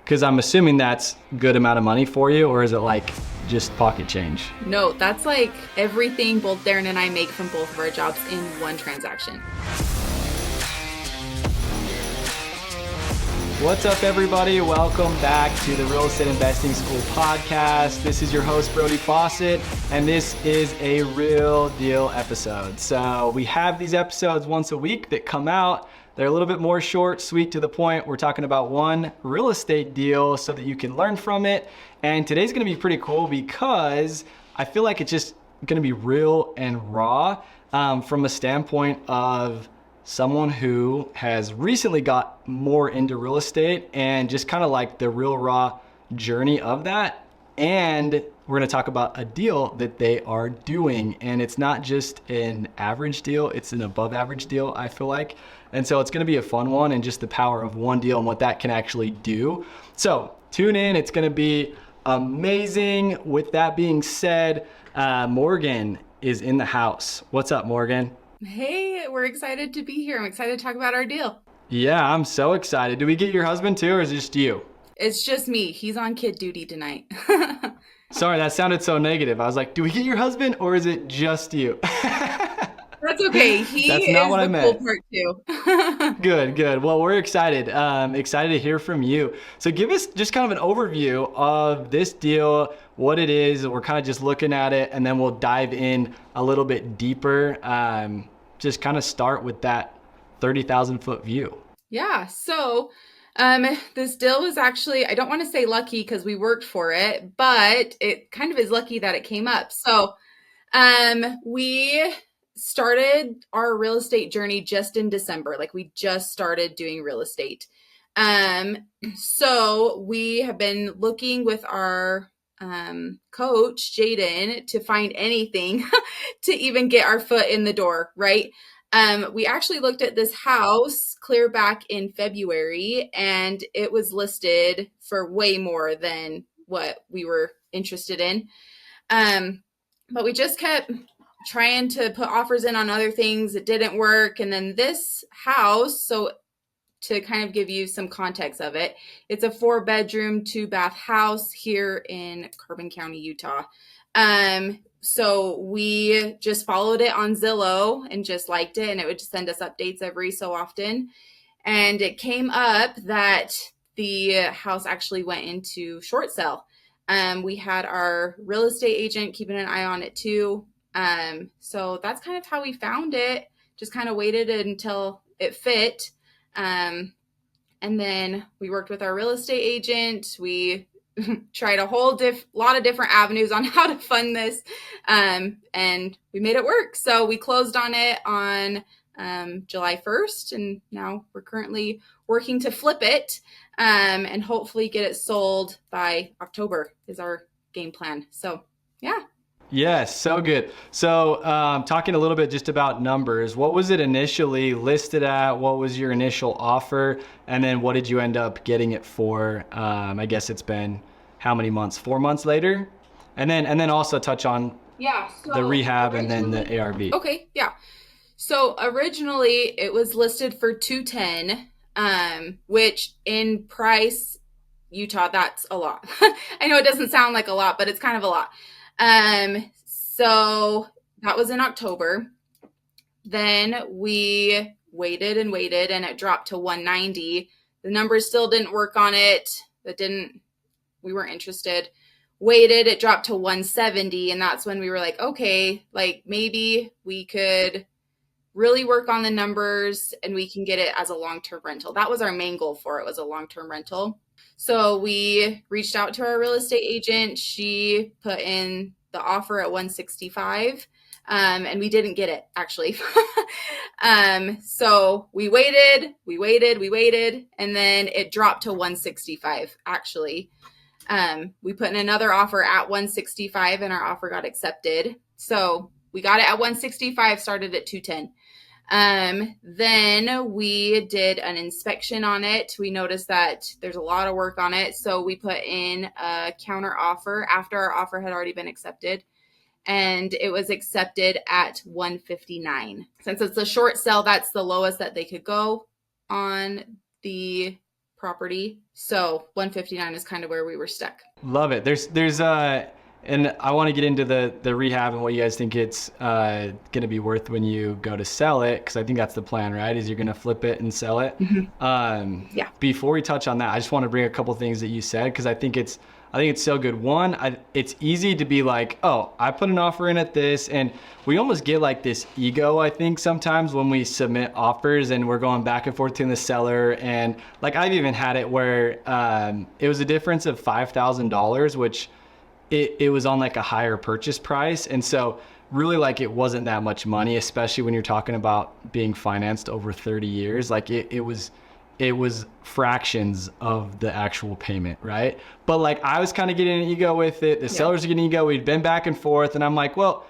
Because I'm assuming that's good amount of money for you, or is it like just pocket change? No, that's like everything both Darren and I make from both of our jobs in one transaction. What's up, everybody? Welcome back to the Real Estate Investing School podcast. This is your host, Brody Fausett, and this is a real deal episode. So we have these episodes once a week that come out. They're a little bit more short, sweet, to the point. We're talking about one real estate deal so that you can learn from it. And today's gonna be pretty cool because I feel like it's just gonna be real and raw from a standpoint of someone who has recently got more into real estate and just kind of like the real raw journey of that. And we're going to talk about a deal that they are doing. And it's not just an average deal, it's an above average deal, I feel like. And so it's going to be a fun one, and just the power of one deal and what that can actually do. So tune in, it's going to be amazing. With that being said, Morgan is in the house. What's up, Morgan? Hey, we're excited to be here. I'm excited to talk about our deal. Yeah, I'm so excited. Do we get your husband too, or is it just you? It's just me. He's on kid duty tonight. Sorry, that sounded so negative. I was like, do we get your husband, or is it just you? That's okay. That's not what I meant. Cool part too. Good. Well, we're excited. Excited to hear from you. So give us just kind of an overview of this deal, what it is. We're kind of just looking at it, and then we'll dive in a little bit deeper. Just kind of start with that 30,000 foot view. Yeah. So this deal was actually, I don't want to say lucky because we worked for it, but it kind of is lucky that it came up. So we started our real estate journey just in December. Like, we just started doing real estate. So we have been looking with our coach, Jaden, to find anything to even get our foot in the door, right? We actually looked at this house clear back in February, and it was listed for way more than what we were interested in. But we just kept trying to put offers in on other things. It didn't work. And then this house, so to kind of give you some context of it, it's a 4-bedroom, 2-bath house here in Carbon County, Utah. So we just followed it on Zillow and just liked it, and it would just send us updates every so often. And it came up that the house actually went into short sale. We had our real estate agent keeping an eye on it too. So that's kind of how we found it. Just kind of waited until it fit. And then we worked with our real estate agent. We tried a whole lot of different avenues on how to fund this. And we made it work. So we closed on it on July 1st. And now we're currently working to flip it and hopefully get it sold by October is our game plan. So, yeah. Yes, so good. So talking a little bit just about numbers, what was it initially listed at? What was your initial offer? And then what did you end up getting it for? I guess it's been how many months? 4 months later? And then also touch on the rehab and then the ARV. Okay, yeah. So originally it was listed for $210, which in price, Utah, that's a lot. I know it doesn't sound like a lot, but it's kind of a lot. So that was in October. Then we waited and it dropped to 190. The numbers still didn't work on it. We weren't interested. Waited, it dropped to 170. And that's when we were like, okay, like maybe we could really work on the numbers and we can get it as a long-term rental. That was our main goal for it, was a long-term rental. So we reached out to our real estate agent. She put in the offer at 165, and we didn't get it, actually. So we waited, and then it dropped to 165, actually. We put in another offer at 165, and our offer got accepted. So we got it at 165, started at 210. Then we did an inspection on it. We noticed that there's a lot of work on it. So we put in a counter offer after our offer had already been accepted. And it was accepted at 159. Since it's a short sale, that's the lowest that they could go on the property. So 159 is kind of where we were stuck. Love it. And I want to get into the rehab and what you guys think it's going to be worth when you go to sell it, because I think that's the plan, right? Is you're going to flip it and sell it. Yeah. Before we touch on that, I just want to bring a couple things that you said, because I think it's so good. One, it's easy to be like, oh, I put an offer in at this, and we almost get like this ego, I think, sometimes when we submit offers and we're going back and forth to the seller. And like I've even had it where it was a difference of $5,000, which it was on like a higher purchase price. And so really like it wasn't that much money, especially when you're talking about being financed over 30 years. Like it was fractions of the actual payment, right? But like I was kind of getting an ego with it. The sellers are getting ego. We'd been back and forth, and I'm like, well,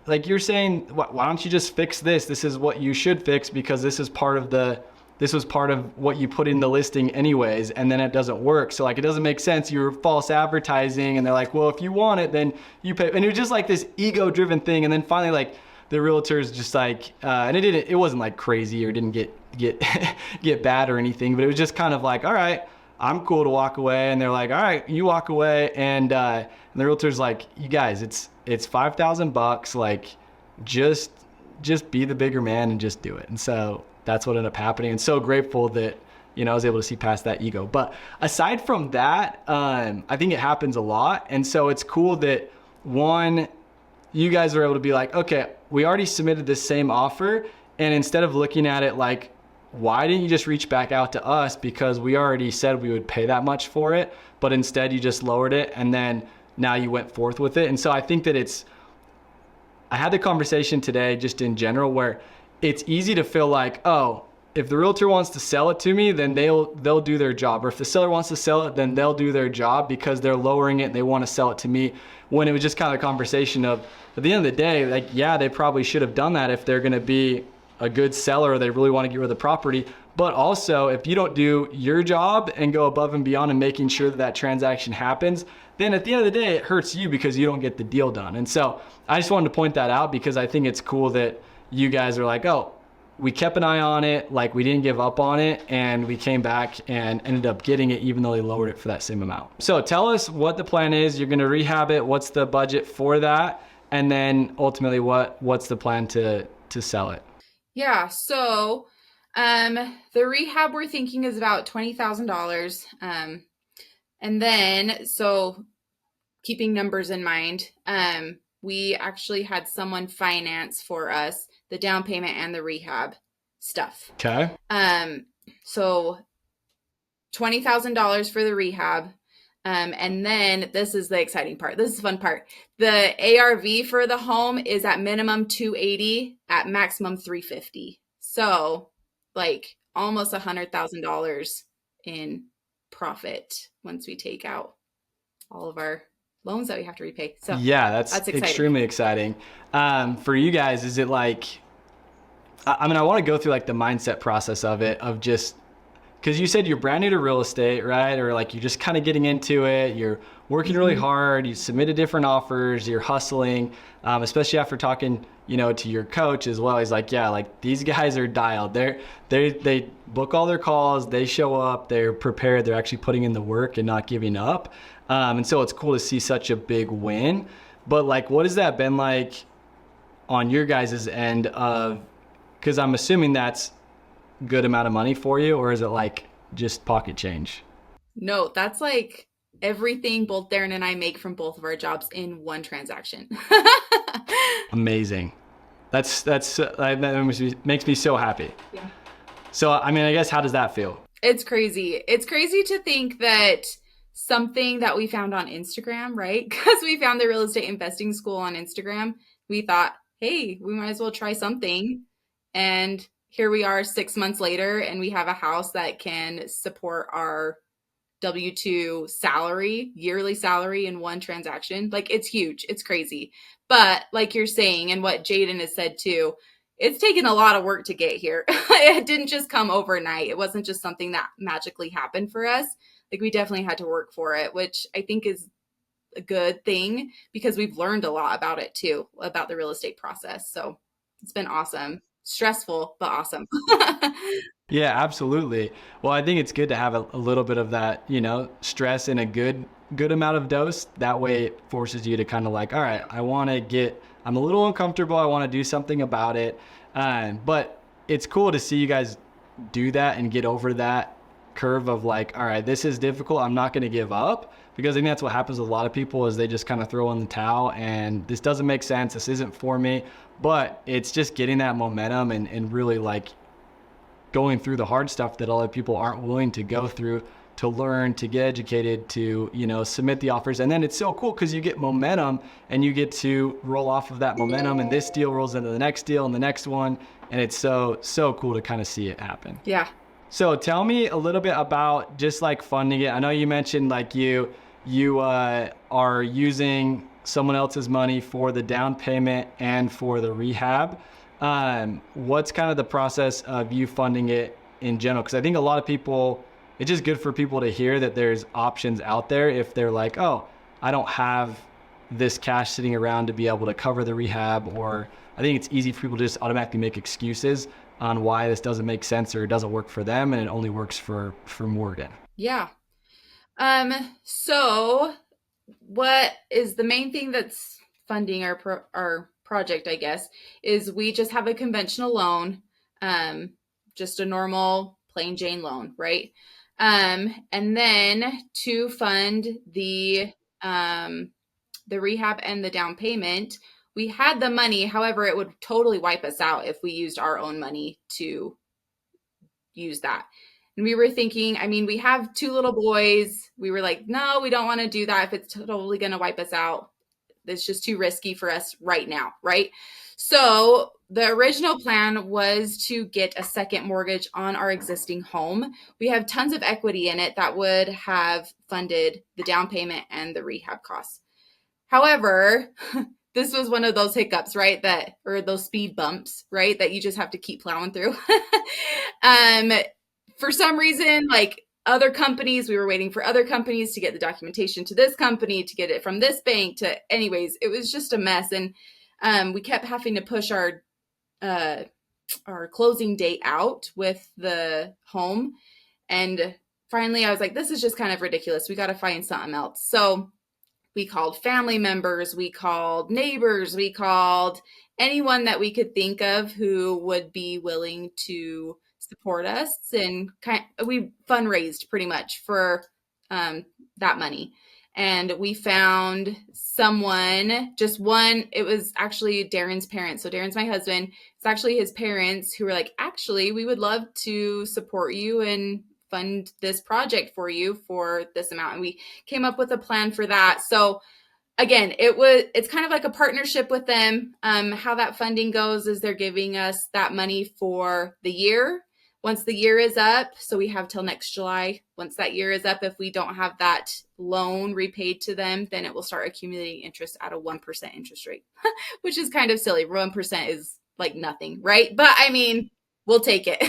like you're saying, why don't you just fix this? This is what you should fix, because this was part of what you put in the listing anyways, and then it doesn't work. So like it doesn't make sense. You're false advertising. And they're like, well, if you want it, then you pay. And it was just like this ego driven thing. And then finally, like the realtor's just like, and it wasn't like crazy or didn't get bad or anything, but it was just kind of like, all right, I'm cool to walk away. And they're like, all right, you walk away. And the realtor's like, you guys, it's $5,000. Like just be the bigger man and just do it. And so that's what ended up happening. And so grateful that, I was able to see past that ego. But aside from that, I think it happens a lot. And so it's cool that, one, you guys are able to be like, okay, we already submitted this same offer. And instead of looking at it like, why didn't you just reach back out to us? Because we already said we would pay that much for it. But instead you just lowered it. And then now you went forth with it. And so I think that I had the conversation today just in general where it's easy to feel like, oh, if the realtor wants to sell it to me, then they'll do their job. Or if the seller wants to sell it, then they'll do their job because they're lowering it and they want to sell it to me. When it was just kind of a conversation of, at the end of the day, like, yeah, they probably should have done that if they're going to be a good seller or they really want to get rid of the property. But also, if you don't do your job and go above and beyond and making sure that transaction happens, then at the end of the day, it hurts you because you don't get the deal done. And so I just wanted to point that out because I think it's cool that you guys are like, oh, we kept an eye on it, like we didn't give up on it, and we came back and ended up getting it even though they lowered it for that same amount. So tell us what the plan is. You're going to rehab it. What's the budget for that? And then ultimately, what's the plan to sell it? Yeah, so the rehab we're thinking is about $20,000. And then, so keeping numbers in mind, we actually had someone finance for us the down payment and the rehab stuff. Okay. So $20,000 for the rehab. And then this is the exciting part. This is the fun part. The ARV for the home is at minimum 280, at maximum 350. So like almost $100,000 in profit once we take out all of our loans that we have to repay. So yeah, that's extremely exciting. For you guys, is it like, I want to go through like the mindset process of it, of just, because you said you're brand new to real estate, right? Or like you're just kind of getting into it. You're working really hard. You submitted different offers. You're hustling, especially after talking, to your coach as well. He's like, yeah, like these guys are dialed. They book all their calls. They show up. They're prepared. They're actually putting in the work and not giving up. And so it's cool to see such a big win. But like, what has that been like on your guys' end of? Because I'm assuming that's good amount of money for you, or is it like just pocket change? No, that's like everything both Darren and I make from both of our jobs in one transaction. Amazing. That makes me so happy. Yeah. So, I guess, how does that feel? It's crazy. It's crazy to think that something that we found on Instagram, right? Because we found the real estate investing school on Instagram. We thought, hey, we might as well try something. And here we are 6 months later, and we have a house that can support our W-2 salary, yearly salary in one transaction. Like, it's huge. It's crazy. But like you're saying, and what Jaden has said too, it's taken a lot of work to get here. It didn't just come overnight. It wasn't just something that magically happened for us. Like, we definitely had to work for it, which I think is a good thing because we've learned a lot about it too, about the real estate process. So it's been awesome. stressful, but awesome. Yeah, absolutely. Well, I think it's good to have a little bit of that, stress in a good amount of dose. That way it forces you to kind of like, all right, I'm a little uncomfortable. I want to do something about it. But it's cool to see you guys do that and get over that curve of like, all right, this is difficult. I'm not going to give up, because I think that's what happens with a lot of people is they just kind of throw in the towel and this doesn't make sense. This isn't for me. But it's just getting that momentum and really like going through the hard stuff that a lot of people aren't willing to go through, to learn, to get educated, to, submit the offers. And then it's so cool because you get momentum and you get to roll off of that momentum, and this deal rolls into the next deal and the next one. And it's so cool to kind of see it happen. Yeah. So tell me a little bit about just like funding it. I know you mentioned like you are using someone else's money for the down payment and for the rehab. What's kind of the process of you funding it in general? Because I think a lot of people, it's just good for people to hear that there's options out there if they're like, oh, I don't have this cash sitting around to be able to cover the rehab. Or I think it's easy for people to just automatically make excuses on why this doesn't make sense or it doesn't work for them, and it only works for Morgan. Yeah. So what is the main thing that's funding our project, I guess, is we just have a conventional loan, just a normal plain Jane loan, right? And then to fund the rehab and the down payment, we had the money. However, it would totally wipe us out if we used our own money to use that. And we were thinking, I mean, we have 2 little boys. We were like, no, we don't want to do that if it's totally going to wipe us out. It's just too risky for us right now, right? So the original plan was to get a second mortgage on our existing home. We have tons of equity in it that would have funded the down payment and the rehab costs. However, this was one of those hiccups, right? Or those speed bumps, right? That you just have to keep plowing through. For some reason, like other companies, we were waiting for other companies to get the documentation to this company, to get it from this bank anyways, it was just a mess. And we kept having to push our closing date out with the home. And finally I was like, this is just kind of ridiculous. We got to find something else. So we called family members, we called neighbors, we called anyone that we could think of who would be willing to support us, and we fundraised pretty much for that money. And we found someone, just one, it was actually Darren's parents. So Darren's my husband. It's actually his parents who were like, actually, we would love to support you and fund this project for you for this amount. And we came up with a plan for that. So again, it's kind of like a partnership with them. How that funding goes is they're giving us that money for the year. Once the year is up, so we have till next July. Once that year is up, if we don't have that loan repaid to them, then it will start accumulating interest at a 1% interest rate, which is kind of silly. 1% is like nothing, right? But I mean, we'll take it.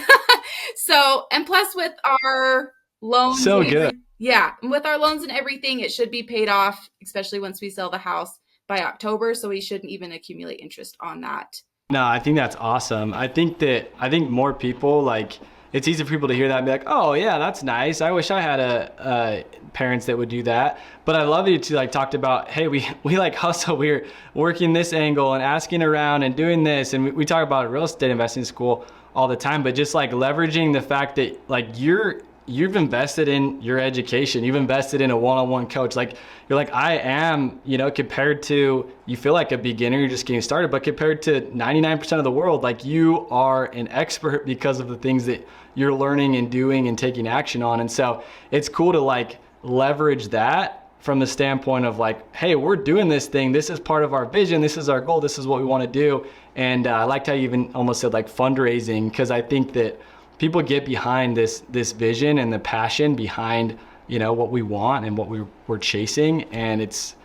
So, and plus with our loans. So good. Yeah. With our loans and everything, it should be paid off, especially once we sell the house by October. So we shouldn't even accumulate interest on that. No, I think that's awesome. I think more people, like, it's easy for people to hear that and be like, oh yeah, that's nice. I wish I had parents that would do that. But I love you to like talked about, hey, we like hustle. We're working this angle and asking around and doing this. And we talk about real estate investing school all the time, but just like leveraging the fact that like you've invested in your education. You've invested in a one-on-one coach. Like you're like, I am, compared to, you feel like a beginner, you're just getting started, but compared to 99% of the world, like you are an expert because of the things that you're learning and doing and taking action on. And so it's cool to like leverage that from the standpoint of like, hey, we're doing this thing. This is part of our vision. This is our goal. This is what we want to do. And I liked how you even almost said like fundraising, because I think that people get behind this vision and the passion behind, what we want and what we're chasing. And it's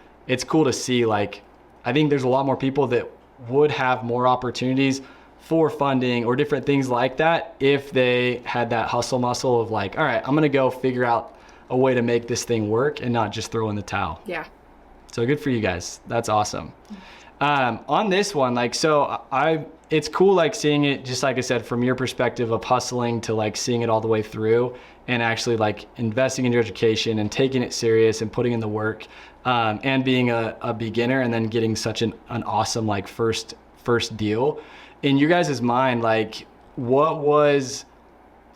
cool to see, like, I think there's a lot more people that would have more opportunities for funding or different things like that if they had that hustle muscle of like, all right, I'm going to go figure out a way to make this thing work and not just throw in the towel. Yeah. So good for you guys. That's awesome. On this one, like, so it's cool like seeing it, just like I said, from your perspective of hustling to like seeing it all the way through and actually like investing in your education and taking it serious and putting in the work, and being a beginner and then getting such an awesome like first deal. In you guys' mind, like what was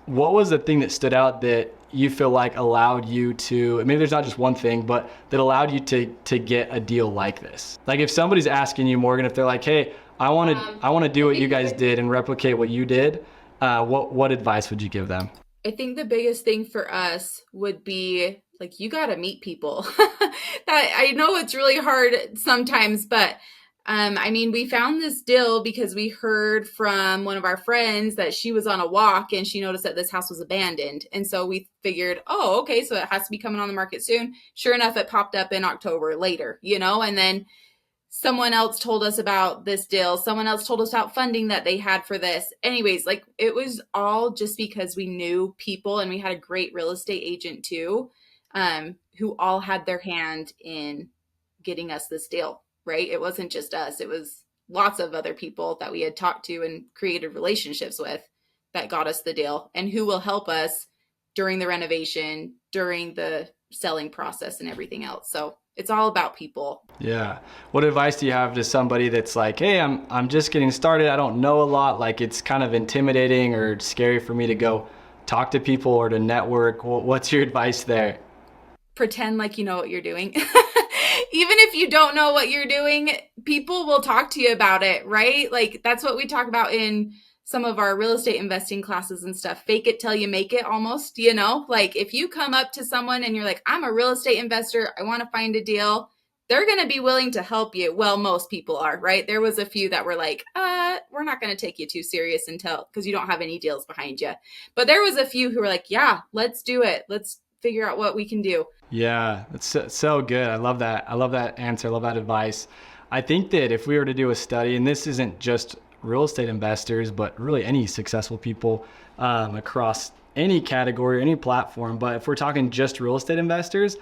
the thing that stood out that you feel like allowed you to, maybe there's not just one thing, but that allowed you to get a deal like this? Like if somebody's asking you, Morgan, if they're like, hey, I want to do what you guys did and replicate what you did, what advice would you give them? I think the biggest thing for us would be like, you got to meet people. That I know it's really hard sometimes, but I mean, we found this deal because we heard from one of our friends that she was on a walk and she noticed that this house was abandoned. And so we figured, oh, okay, so it has to be coming on the market soon. Sure enough, it popped up in October later, and then someone else told us about this deal. Someone else told us about funding that they had for this. Anyways, like it was all just because we knew people, and we had a great real estate agent too, who all had their hand in getting us this deal, right? It wasn't just us. It was lots of other people that we had talked to and created relationships with that got us the deal, and who will help us during the renovation, during the selling process and everything else. So it's all about people. Yeah. What advice do you have to somebody that's like, hey, I'm just getting started. I don't know a lot. Like it's kind of intimidating or scary for me to go talk to people or to network. What's your advice there? Pretend like you know what you're doing. Even if you don't know what you're doing, people will talk to you about it, right? Like that's what we talk about in some of our real estate investing classes and stuff. Fake it till you make it almost, like if you come up to someone and you're like, I'm a real estate investor, I want to find a deal, they're going to be willing to help you. Well, most people are, right? There was a few that were like, we're not going to take you too serious because you don't have any deals behind you. But there was a few who were like, yeah, let's do it. Let's figure out what we can do. Yeah, that's so good. I love that. I love that answer. I love that advice. I think that if we were to do a study, and this isn't just real estate investors, but really any successful people across any category, any platform. But if we're talking just real estate investors,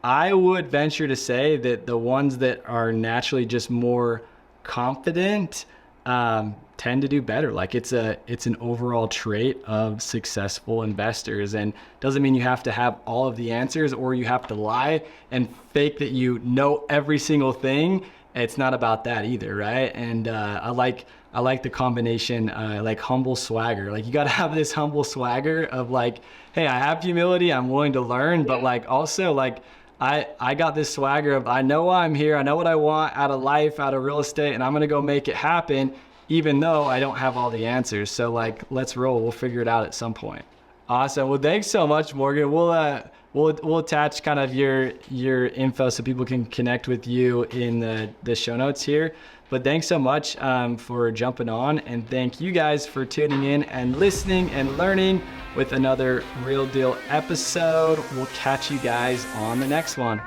I would venture to say that the ones that are naturally just more confident tend to do better. Like it's an overall trait of successful investors, and doesn't mean you have to have all of the answers or you have to lie and fake that you know every single thing. It's not about that either, right? And I like the combination, like humble swagger. Like you got to have this humble swagger of like, hey, I have humility, I'm willing to learn, but like also like I got this swagger of I know why I'm here, I know what I want out of life, out of real estate, and I'm gonna go make it happen, even though I don't have all the answers. So like, let's roll. We'll figure it out at some point. Awesome. Well, thanks so much, Morgan. We'll attach kind of your info so people can connect with you in the show notes here. But thanks so much for jumping on, and thank you guys for tuning in and listening and learning with another Real Deal episode. We'll catch you guys on the next one.